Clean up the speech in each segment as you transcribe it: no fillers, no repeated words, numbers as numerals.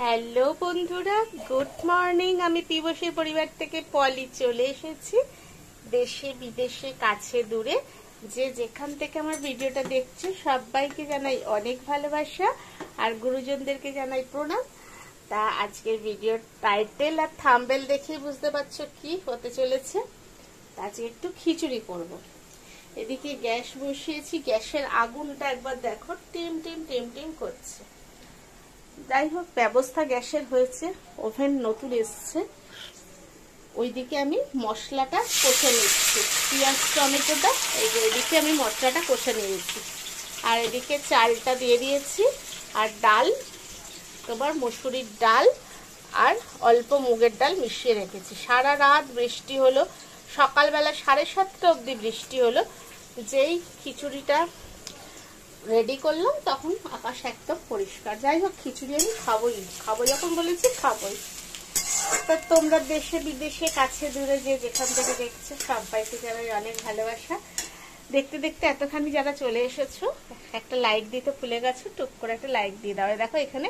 Hello বন্ধুরা, good morning. আমি পিবসের পরিবার থেকে পলি চলে এসেছি। দেশে বিদেশে কাছে দূরে যে যেখান থেকে আমার ভিডিওটা দেখছে সবাইকে জানাই অনেক ভালোবাসা আর গুরুজনদেরকে জানাই প্রণাম। তা আজকের ভিডিওর টাইটেল আর থাম্বনেল দেখেই বুঝতে পারছো কি হতে চলেছে। আজকে একটু খিচুড়ি করব। এদিকে গ্যাস বসিয়েছি, গ্যাসের আগুনটা একবার দেখো, টিম টিম টিম টিম করছে। যাই হোক, ব্যবস্থা গ্যাসের হয়েছে, ওভেন নতুন এসছে। ওইদিকে আমি মশলাটা কষে নিচ্ছি, পেঁয়াজ টমেটোটা এইদিকে আমি মশলাটা কষে নিয়েছি। আর এদিকে চালটা দিয়ে দিয়েছি, আর ডাল তোমার মসুরির ডাল আর অল্প মুগের ডাল মিশিয়ে রেখেছি। সারা রাত বৃষ্টি হলো, সকালবেলা 7:30 অবধি বৃষ্টি হলো। যেই খিচুড়িটা রেডি করলাম তখন আকাশ একদম পরিষ্কার। যাই হোক, খিচুড়ি আমি খাবো যখন বলেছি খাবোই। তা তোমরা দেশে বিদেশে কাছে দূরে যে যেখান থেকে দেখছো সবাইকে জানাই অনেক ভালোবাসা। দেখতে দেখতে এতখানি যারা চলে এসেছো, একটা লাইক দিতে ভুলে গেছো, টুক করে একটা লাইক দিয়ে দাও। দেখো এখানে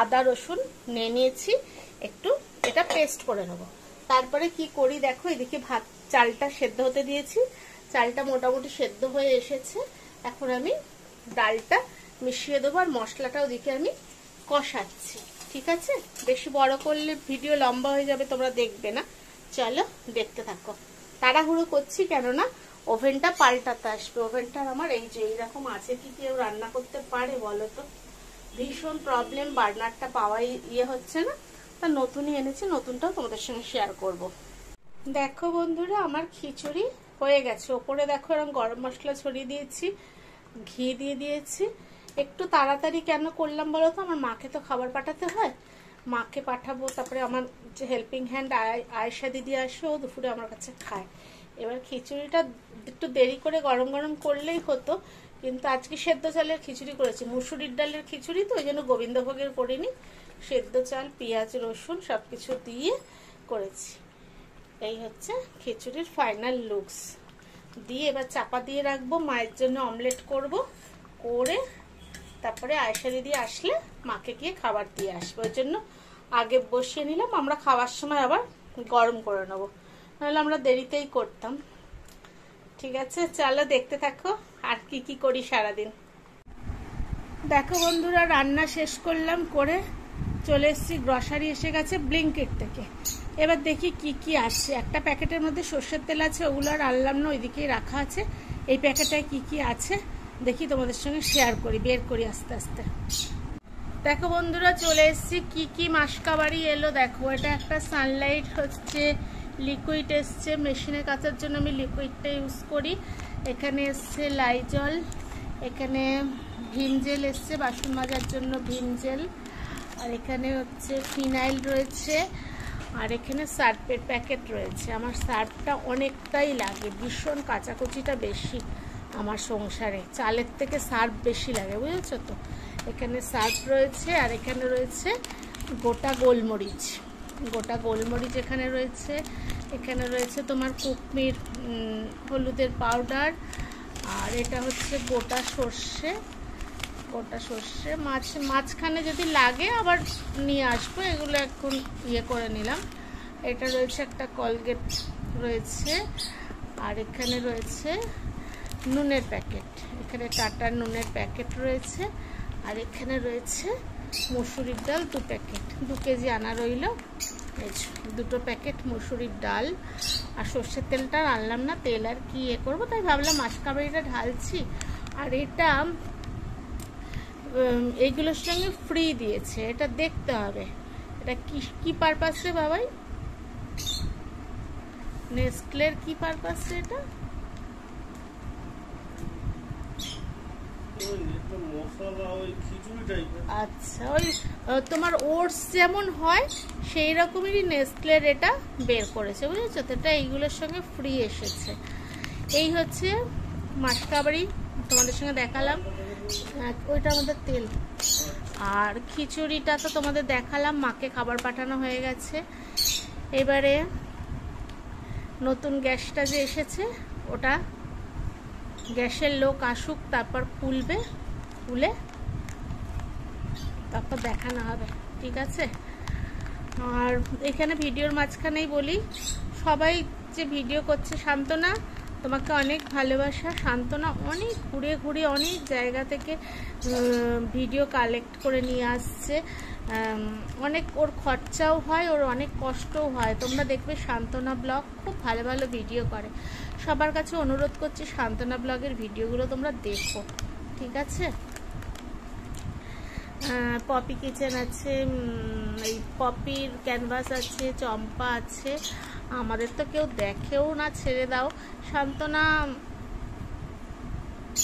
আদা রসুন নিয়ে নিয়েছি, একটু এটা পেস্ট করে নেবো। তারপরে কি করি দেখো, এদিকে চালটা সেদ্ধ হতে দিয়েছি। চালটা মোটামুটি সেদ্ধ হয়ে এসেছে। এখন আমি ডালটা মিশিয়ে দেবো আর মশলাটা ওদিকে আমি কষাচ্ছি। ঠিক আছে, বেশি বড় করলে ভিডিও লম্বা হয়ে যাবে, তোমরা দেখবে না। চলো দেখতে থাকো। তাড়াহুড়ো করছি কেননা ওভেনটা পাল্টাতে আসবে। ওভেনটার আমার এই যে এইরকম আছে, কি কেউ রান্না করতে পারে বলো তো? ভীষণ প্রবলেম, বার্নারটা পাওয়াই হচ্ছে না। তা নতুনই এনেছি, নতুনটাও তোমাদের সঙ্গে শেয়ার করব। দেখো বন্ধুরা, আমার খিচুড়ি হয়ে গেছে। ওপরে দেখো এরকম গরম মশলা ছড়িয়ে দিয়েছি, ঘি দিয়ে দিয়েছি। একটু তাড়াতাড়ি কেন করলাম বলো তো? আমার মাকে তো খাবার পাঠাতে হয়, মাকে পাঠাবো। তারপরে আমার যে হেল্পিং হ্যান্ড আয়েশা দিদি আসে, ও দুপুরে আমার কাছে খায়। এবার খিচুড়িটা একটু দেরি করে গরম গরম করলেই হতো, কিন্তু আজকে সেদ্ধ চালের খিচুড়ি করেছি। মুসুরির ডালের খিচুড়ি তো, ওই জন্য গোবিন্দভোগের করিনি। সেদ্ধ চাল, পেঁয়াজ রসুন সবকিছু দিয়ে করেছি। এই হচ্ছে খিচুড়ির ফাইনাল লুকস। দিয়ে এবার চাপা দিয়ে রাখবো, মায়ের জন্য অমলেট করব, করে তারপরে আয়েশা দিদি আসলে মাকে গিয়ে খাবার দিয়ে আসবো। ওই জন্য আগে বসিয়ে নিলাম, আমরা খাওয়ার সময় আবার গরম করে নেবো, নাহলে আমরা দেরিতেই করতাম। ঠিক আছে, চলো দেখতে থাকো আর কি কি করি সারাদিন। দেখো বন্ধুরা, রান্না শেষ করলাম, করে চলে এসেছি। গ্রসারি এসে গেছে ব্লিঙ্কিট থেকে। এবার দেখি কি কি আসছে। একটা প্যাকেটের মধ্যে সর্ষের তেল আছে, ওগুলো আর আনলাম না, ওইদিকেই রাখা আছে। এই প্যাকেটটায় কি কি আছে দেখি, তোমাদের সঙ্গে শেয়ার করি, বের করি আস্তে আস্তে। দেখো বন্ধুরা, চলে এসেছি। কি কি মাসকাবারি এলো দেখো। এটা একটা সানলাইট হচ্ছে লিকুইড এসছে, মেশিনে কাচার জন্য আমি লিকুইডটা ইউজ করি। এখানে এসছে লাইজল, এখানে ভিম জেল এসছে বাসন মাজার জন্য, ভিম জেল। আর এখানে হচ্ছে ফিনাইল রয়েছে, আর এখানে সার্ফের প্যাকেট রয়েছে। আমার সার্ফটা অনেকটাই লাগে, ভীষণ কাচাকুচিটা বেশি আমার সংসারে। চালের থেকে সার্ফ বেশি লাগে, বুঝেছো তো? এখানে সার্ফ রয়েছে, আর এখানে রয়েছে গোটা গোলমরিচ। গোটা গোলমরিচ এখানে রয়েছে। এখানে রয়েছে তোমার কুকমির হলুদের পাউডার, আর এটা হচ্ছে গোটা সর্ষে। গোটা সর্ষে মাঝখানে যদি লাগে আবার নিয়ে আসবো, এগুলো এখন করে নিলাম। এটা রয়েছে একটা কলগেট রয়েছে, আর এখানে রয়েছে নুনের প্যাকেট। এখানে টাটার নুনের প্যাকেট রয়েছে, আর এখানে রয়েছে মসুরির ডাল 2 প্যাকেট, 2 কেজি আনা রইল। এই 2টো প্যাকেট মসুরির ডাল। আর সর্ষের তেলটা আনলাম না, তেল আর কি করবো, তাই ভাবলাম মাসকাবারিটা ঢালছি। আর এটা এইগুলোর সঙ্গে ফ্রি দিয়েছে, এটা দেখতে হবে এটা কি পারপাসে বাবাই, নেস্টলের কি পারপাসে এটা। আচ্ছা, ওই তোমার ওটস যেমন হয় সেই রকমেরই নেস্টলের এটা বের করেছে, বুঝেছো তো? এটা এইগুলোর সঙ্গে ফ্রি এসেছে। এই হচ্ছে মাসকাবারি, তোমাদের সঙ্গে দেখালাম। ওইটা আমাদের তেল। আর খিচুড়িটা তো তোমাদের দেখালাম, মাকে খাবার পাঠানো হয়ে গেছে। এবারে নতুন গ্যাসটা যে এসেছে, ওটা গ্যাসের লোক আসুক, তারপর খুলবে, খুলে তারপর দেখানো হবে। ঠিক আছে। আর এখানে ভিডিওর মাঝখানেই বলি, সবাই যে ভিডিও করছে, শান্তনা তোমাকে অনেক ভালোবাসা। শান্তনা অনেক ঘুরে ঘুরে অনেক জায়গা থেকে ভিডিও কালেক্ট করে নিয়ে আসছে, অনেক ওর খরচাও হয়, ওর অনেক কষ্টও হয়। তোমরা দেখবে শান্তনা ব্লগ খুব ভালো ভালো ভিডিও করে। সবার কাছে অনুরোধ করছি শান্তনা ব্লগের ভিডিওগুলো তোমরা দেখো, ঠিক আছে। পপি কিচেন আছে, এই পপির ক্যানভাস আছে, চম্পা আছে। আমাদের তো কেউ দেখেও না, ছেড়ে দাও। শান্তনা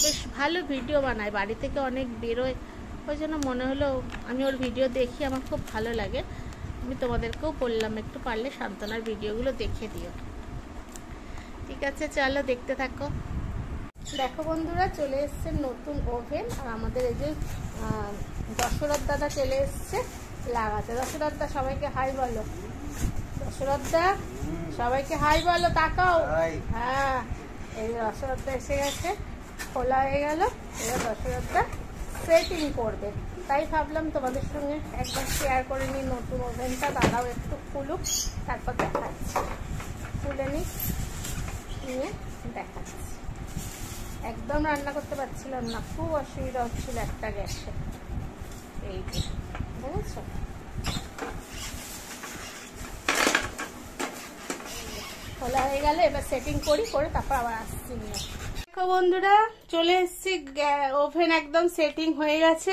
বেশ ভালো ভিডিও বানায়, বাড়ি থেকে অনেক বেরোয়, ওই জন্য মনে হলো আমি ওর ভিডিও দেখি, আমার খুব ভালো লাগে। আমি তোমাদেরকেও বললাম একটু পারলে শান্তনার ভিডিওগুলো দেখে দিও, ঠিক আছে। চলো দেখতে থাকো। দেখো বন্ধুরা, চলে এসছে নতুন ওভেন, আর আমাদের এই যে দশরথ দাদা চলে এসছে লাগাতে। দশরথ দা সবাইকে হাই বলো। দশরথ দা সবাইকে হাই বলো, তাকাও। হ্যাঁ, এই দশরথ দা এসে গেছে, খোলা হয়ে গেল। এবার দশরথ দা সেটিং করবে, তাই ভাবলাম তোমাদের সঙ্গে একবার শেয়ার করে নিই নতুন ওভেনটা। দাদাও একটু খুলুক, তারপর দেখাচ্ছি। খুলে নিয়ে দেখাচ্ছি। একদম রান্না করতে পারছিলাম না, খুব অসুবিধা হচ্ছিল একটা গ্যাসে। এই যে বুঝেছ, খোলা হয়ে গেল। এবার সেটিং করি, করে তারপর আবার আসছি নিয়ে। দেখো বন্ধুরা, চলে এসছি, ওভেন একদম সেটিং হয়ে গেছে।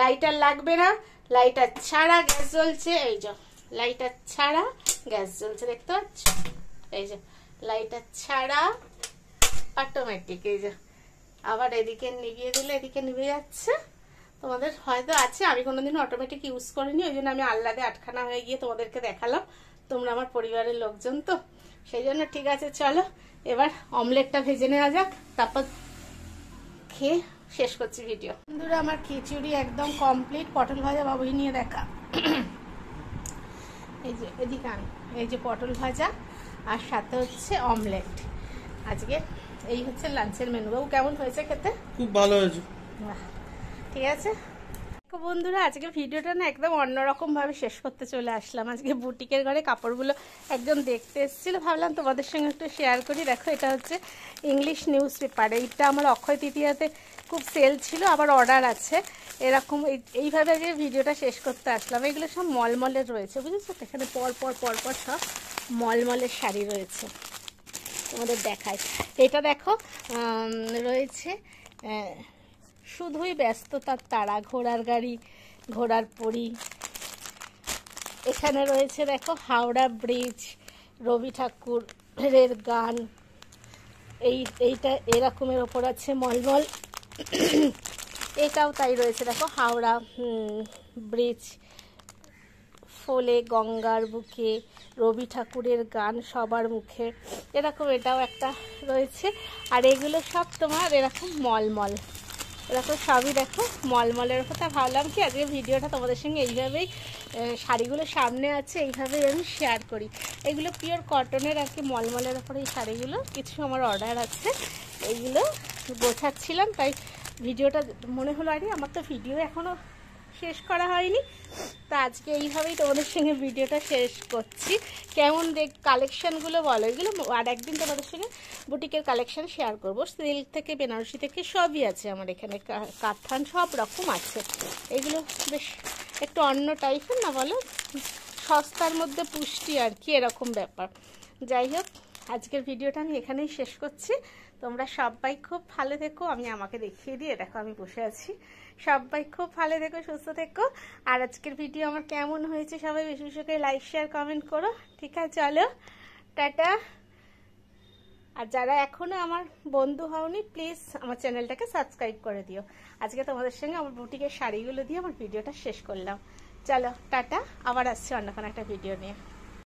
লাইটার লাগবে না, লাইটার ছাড়া গ্যাস জ্বলছে। এই যে লাইটার ছাড়া গ্যাস জ্বলছে, দেখতে পাচ্ছ? এই যে লাইটার ছাড়া অটোমেটিক। এই যে আবার এদিকে নিভিয়ে দিলে এদিকে নিভে যাচ্ছে। তোমাদের হয়তো আছে, আমি কোনোদিন অটোমেটিক ইউজ করিনি, ওই জন্য আমি আহ্লাদে আটখানা হয়ে গিয়ে তোমাদেরকে দেখালাম। তোমরা আমার পরিবারের লোকজন তো, সেই জন্য। ঠিক আছে, চলো এবার অমলেটটা ভেজে নেওয়া যাক, তারপর খেয়ে শেষ করছি ভিডিও। বন্ধুরা, আমার খিচুড়ি একদম কমপ্লিট। পটল ভাজা বাবুই নিয়ে দেখা। এই যে এদিকে আন, এই যে পটল ভাজা, আর সাথে হচ্ছে অমলেট। আজকে এই হচ্ছে লাঞ্চের মেনু। বাবু কেমন হয়েছে খেতে? খুব ভালো হয়েছে। ঠিক আছে বন্ধুরা, আজকে ভিডিওটা না একদম অন্যরকম ভাবে শেষ করতে চলে আসলাম। আজকে বুটিকের ঘরে কাপড়গুলো একজন দেখতে এসেছিল, ভাবলাম তোমাদের সঙ্গে একটু শেয়ার করি। দেখো, এটা হচ্ছে ইংলিশ নিউজ পেপার। এইটা আমার অক্ষয় তৃতীয়াতে খুব সেল ছিল, আবার অর্ডার আছে। এরকম এইভাবে আজকে ভিডিওটা শেষ করতে আসলাম। এগুলো সব মলমলের রয়েছে, বুঝেছো? এখানে পরপর সব মলমলের শাড়ি রয়েছে, তোমাদের দেখায়। এটা দেখো রয়েছে শুধুই ব্যস্ততার তারা, ঘোড়ার গাড়ি, ঘোড়ার পরি। এখানে রয়েছে দেখো হাওড়া ব্রিজ, রবি ঠাকুরের গান। এইটা এরকমের ওপর আছে মলমল। এটাও তাই রয়েছে, দেখো হাওড়া ব্রিজ, ফোলে গঙ্গার বুকে, রবি ঠাকুরের গান সবার মুখে, এরকম এটাও একটা রয়েছে। আর এগুলো সব তোমার এরকম মলমল, এরকম সবই দেখো মলমলের কথা। ভাবলাম কি আজকে ভিডিওটা তোমাদের সঙ্গে এইভাবেই, শাড়িগুলো সামনে আছে এইভাবেই আমি শেয়ার করি। এগুলো পিওর কটনের আর কি, মলমলের ওপরে এই শাড়িগুলো। কিছু আমার অর্ডার আছে, এইগুলো গোছাচ্ছিলাম, তাই ভিডিওটা মনে হলো আরে আমার তো ভিডিও এখনও শেষ করা হয়নি, তা আজকে এইভাবেই তোমাদের সঙ্গে ভিডিওটা শেষ করছি। কেমন কালেকশানগুলো বলো, এগুলো আর একদিন তোমাদের সঙ্গে বুটিকের কালেকশান শেয়ার করবো। সিল্ক থেকে বেনারসি থেকে সবই আছে আমার এখানে, কাতান সব রকম আছে। এগুলো বেশ একটু অন্য টাইপের না, বলো, সস্তার মধ্যে পুষ্টি আর কি, এরকম ব্যাপার। যাই হোক, আজকের ভিডিওটা আমি এখানেই শেষ করছি। তোমরা সবাই খুব ভালো থেকো। আমি আমাকে দেখিয়ে দিয়ে দেখো আমি বসে আছি। সবাই খুব ভালো থেকো, সুস্থ থেকো। আর আজকের ভিডিও আমার কেমন হয়েছে সবাই বেশি বেশি করে লাইক শেয়ার কমেন্ট করো, ঠিক আছে? চলো টাটা। আর যারা এখনো আমার বন্ধু হওনি, প্লিজ আমার চ্যানেলটাকে সাবস্ক্রাইব করে দিও। আজকে তোমাদের সঙ্গে আমার বুটিকের শাড়িগুলো দিয়ে আমার ভিডিওটা শেষ করলাম। চলো টাটা, আবার আসছি অন্য কোনো একটা ভিডিও নিয়ে।